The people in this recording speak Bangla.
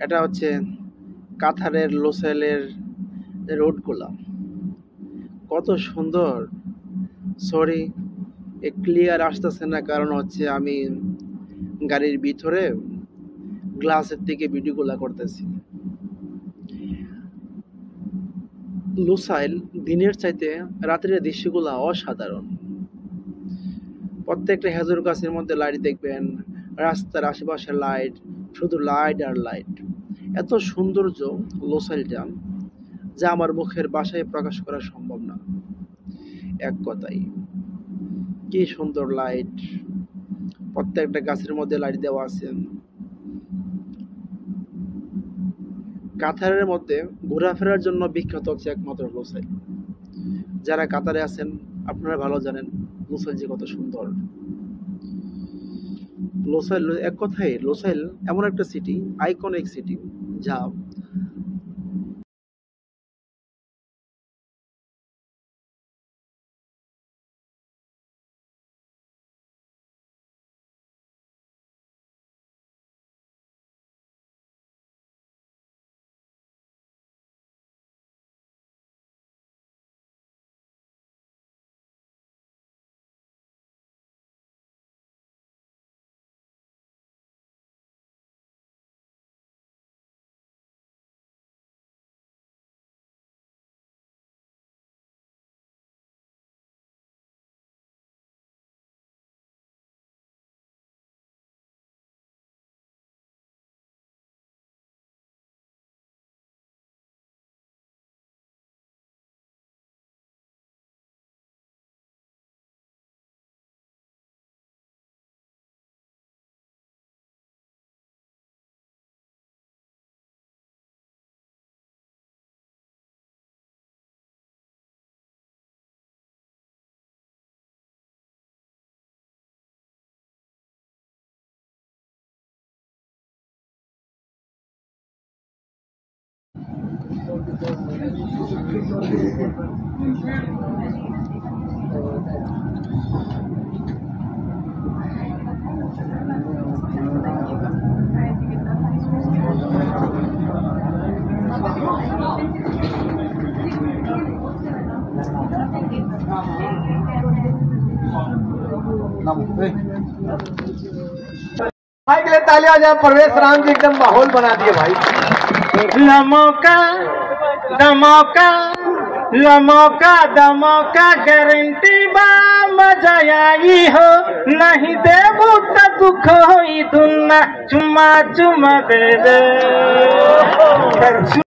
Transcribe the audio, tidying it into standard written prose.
এটা হচ্ছে কাতারের লোসাইলের রোডগুলা, কত সুন্দর। সরি, ক্লিয়ার আসতেছে না, কারণ হচ্ছে আমি গাড়ির ভিতরে গ্লাসের থেকে ভিডিওগুলা করতেছি। লুসাইল দিনের চাইতে রাতের দৃশ্যগুলা অসাধারণ। প্রত্যেকটা খেজুর গাছের মধ্যে লাইট দেখবেন, রাস্তার আশেপাশে লাইট, শুধু লাইট আর লাইট। এত সৌন্দর্য লুসাইলটা, যা আমার মুখের ভাষায় প্রকাশ করা সম্ভব না। এক কথাই কি সুন্দর লাইট, প্রত্যেকটা গাছের মধ্যে লাইট দেওয়া আছে। কাতারের মধ্যে ঘোরাফেরার জন্য বিখ্যাত হচ্ছে একমাত্র লুসাইল। যারা কাতারে আছেন আপনারা ভালো জানেন লুসাইল যে কত সুন্দর। লুসাইল, এক কথায় লুসাইল এমন একটা সিটি, আইকনিক সিটি, যা भाई के लिए तालियां जाए। परवेश राम जी एकदम माहौल बना दिए भाई। लमोका दमोका, लमोका दमोका गारंटी बा, मजा आई हो नहीं देबू त दुख होई दुन्ना, चुमा चुमा दे दे।